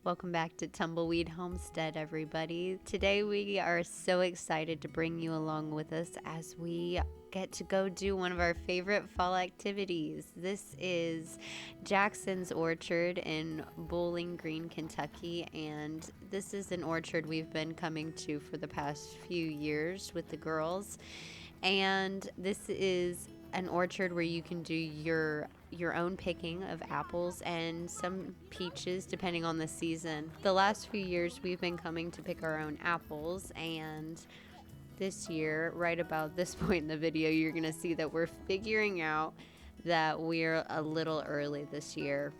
Welcome back to Tumbleweed Homestead, everybody. Today we are so excited to bring you along with us as we get to go do one of our favorite fall activities. This is Jackson's Orchard in Bowling Green, Kentucky, and this is an orchard we've been coming to for the past few years with the girls. And this is an orchard where you can do your own picking of apples and some peaches depending on the season. The last few years we've been coming to pick our own apples, and this year, right about this point in the video, you're gonna see that we're figuring out that we're a little early this year.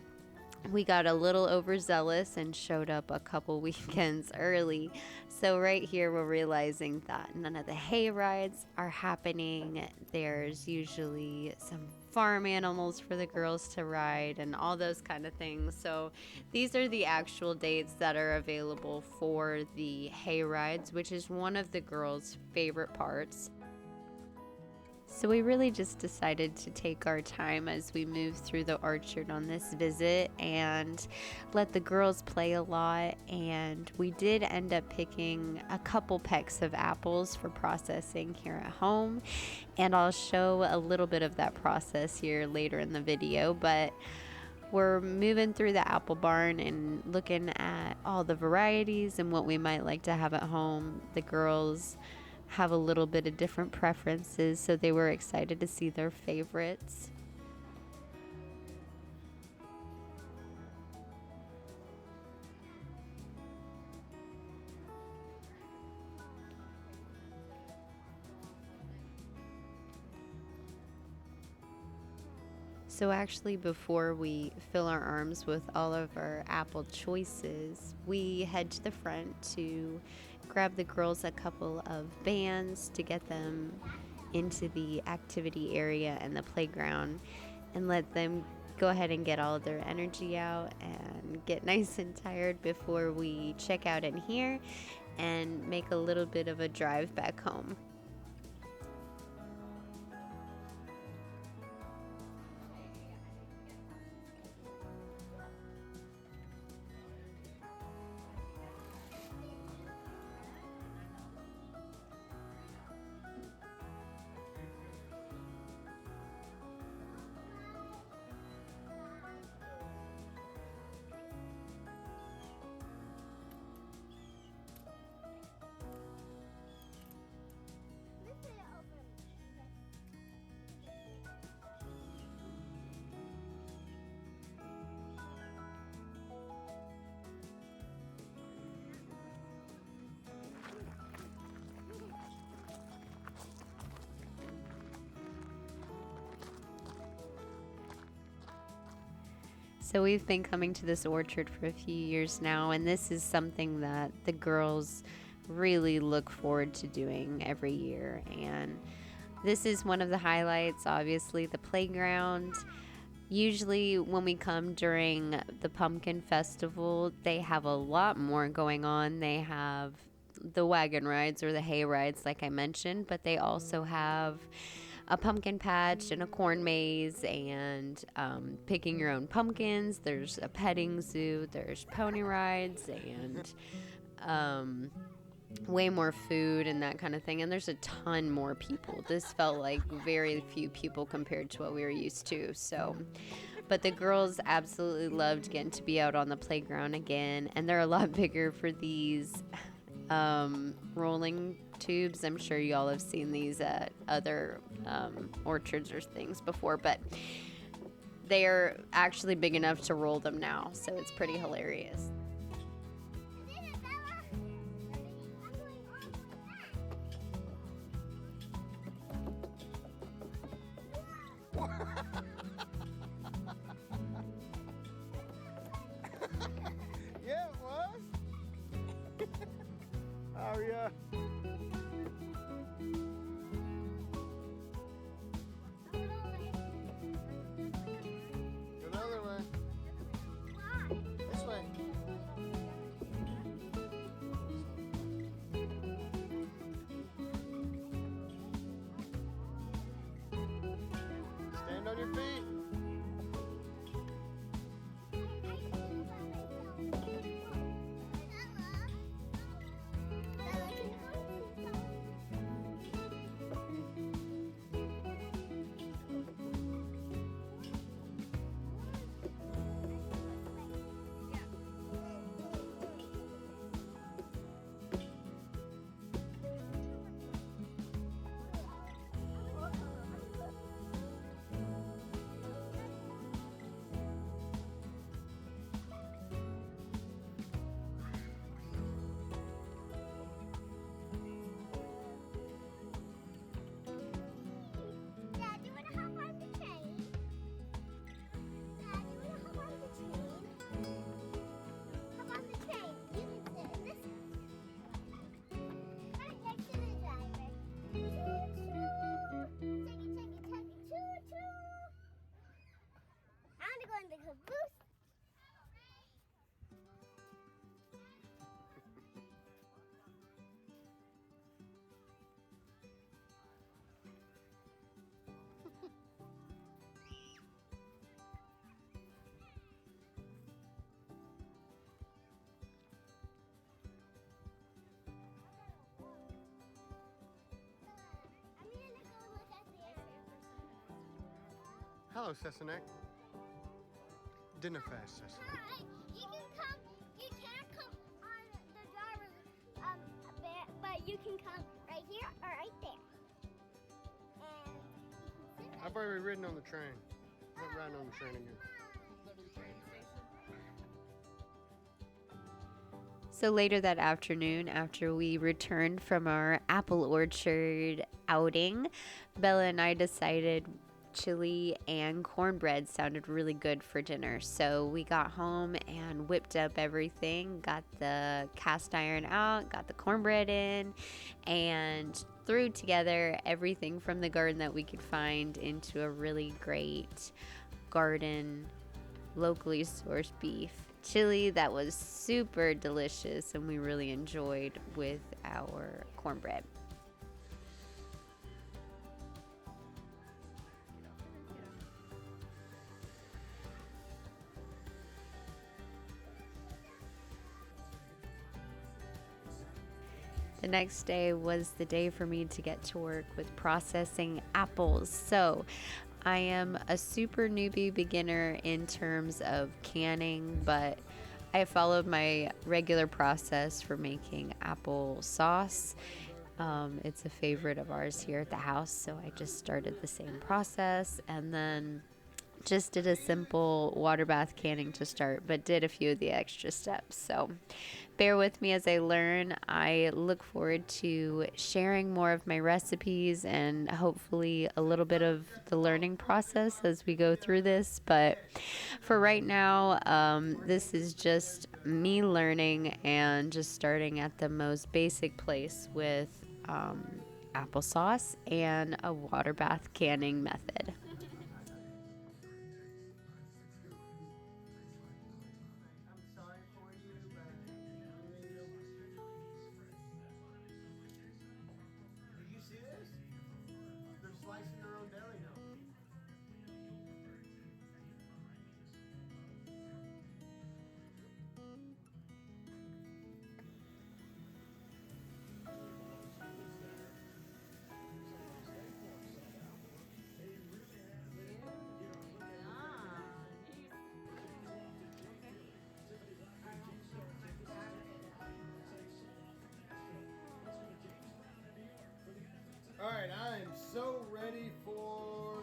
We got a little overzealous and showed up a couple weekends early. So right here we're realizing that none of the hay rides are happening. There's usually some farm animals for the girls to ride and all those kind of things. So these are the actual dates that are available for the hay rides, which is one of the girls' favorite parts. So we really just decided to take our time as we move through the orchard on this visit and let the girls play a lot. And we did end up picking a couple pecks of apples for processing here at home. And I'll show a little bit of that process here later in the video. But we're moving through the apple barn and looking at all the varieties and what we might like to have at home. The girls have a little bit of different preferences, so they were excited to see their favorites. So actually, before we fill our arms with all of our apple choices, we head to the front to grab the girls a couple of bands to get them into the activity area and the playground and let them go ahead and get all of their energy out and get nice and tired before we check out in here and make a little bit of a drive back home. So we've been coming to this orchard for a few years now, and this is something that the girls really look forward to doing every year. And this is one of the highlights, obviously, the playground. Usually when we come during the pumpkin festival, they have a lot more going on. They have the wagon rides or the hay rides, like I mentioned, but they also have a pumpkin patch and a corn maze and picking your own pumpkins. There's a petting zoo, there's pony rides, and way more food and that kind of thing. And there's a ton more people. This felt like very few people compared to what we were used to. So, but the girls absolutely loved getting to be out on the playground again, and they're a lot bigger for these rolling tubes. I'm sure you all have seen these at other orchards or things before, but they are actually big enough to roll them now, so it's pretty hilarious. Yeah, it was. Oh, yeah. Go the other way. This way. Stand on your feet. Hello, Sessanek. Dinner fast, Sessanek. Hi, you can come. You can't come on the driver's bed, but you can come right here or right there. And you can sit I've already ridden on the train. I'm not riding on the train again. So later that afternoon, after we returned from our apple orchard outing, Bella and I decided chili and cornbread sounded really good for dinner. So we got home and whipped up everything, got the cast iron out, got the cornbread in, and threw together everything from the garden that we could find into a really great garden, locally sourced beef chili that was super delicious and we really enjoyed with our cornbread. The next day was the day for me to get to work with processing apples. So I am a super newbie beginner in terms of canning, but I followed my regular process for making apple sauce. It's a favorite of ours here at the house, so I just started the same process and then just did a simple water bath canning to start, but did a few of the extra steps. So bear with me as I learn. I look forward to sharing more of my recipes and hopefully a little bit of the learning process as we go through this. But for right now, this is just me learning and just starting at the most basic place with applesauce and a water bath canning method. Did you see this? They're slicing their own deli now. All right, I am so ready for.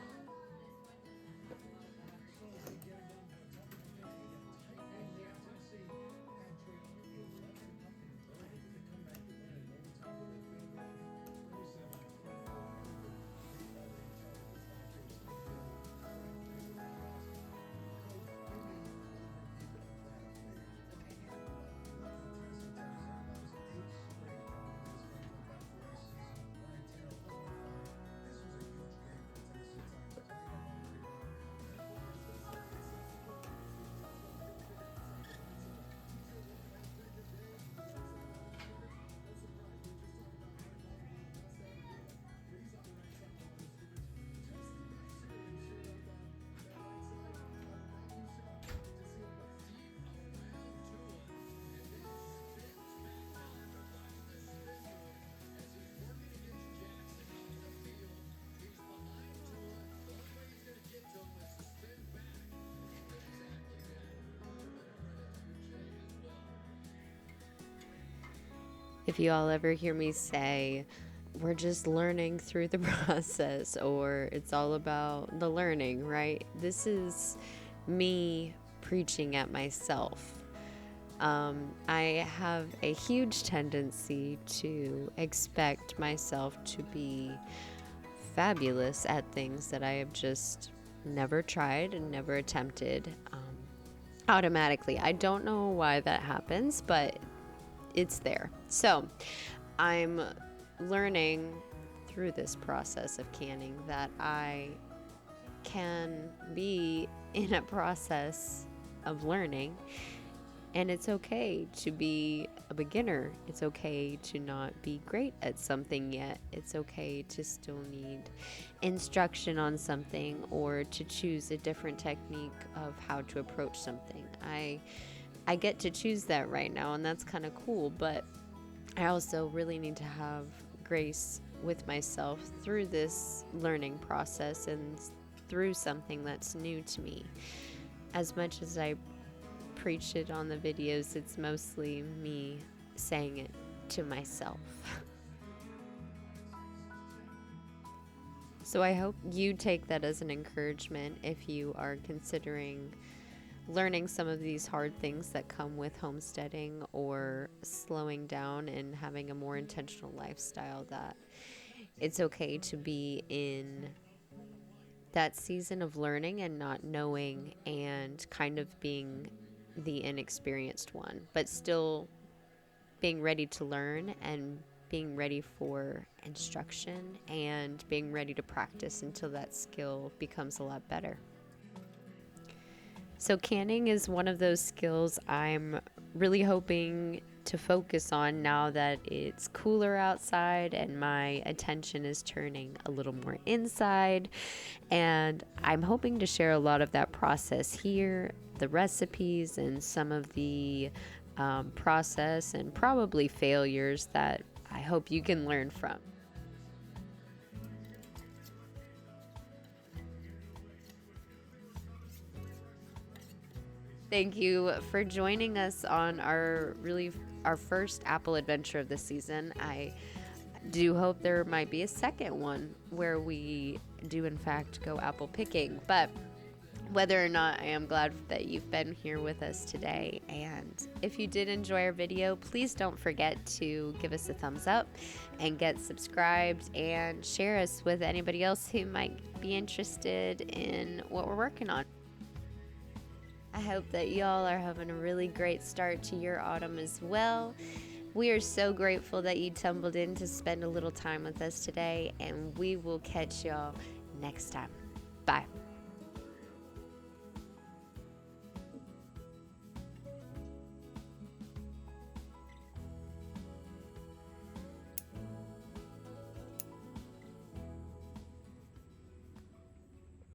If you all ever hear me say, we're just learning through the process, or it's all about the learning, right? This is me preaching at myself. I have a huge tendency to expect myself to be fabulous at things that I have just never tried and never attempted automatically. I don't know why that happens, but it's there. So I'm learning through this process of canning that I can be in a process of learning, and it's okay to be a beginner. It's okay to not be great at something yet. It's okay to still need instruction on something or to choose a different technique of how to approach something. I get to choose that right now, and that's kind of cool, but I also really need to have grace with myself through this learning process and through something that's new to me. As much as I preach it on the videos, it's mostly me saying it to myself. So I hope you take that as an encouragement if you are considering learning some of these hard things that come with homesteading or slowing down and having a more intentional lifestyle, that it's okay to be in that season of learning and not knowing and kind of being the inexperienced one, but still being ready to learn and being ready for instruction and being ready to practice until that skill becomes a lot better. So canning is one of those skills I'm really hoping to focus on now that it's cooler outside and my attention is turning a little more inside. And I'm hoping to share a lot of that process here, the recipes and some of the process and probably failures that I hope you can learn from. Thank you for joining us on our first apple adventure of the season. I do hope there might be a second one where we do in fact go apple picking, but whether or not, I am glad that you've been here with us today. And if you did enjoy our video, please don't forget to give us a thumbs up and get subscribed and share us with anybody else who might be interested in what we're working on. I hope that y'all are having a really great start to your autumn as well. We are so grateful that you tumbled in to spend a little time with us today, and we will catch y'all next time. Bye.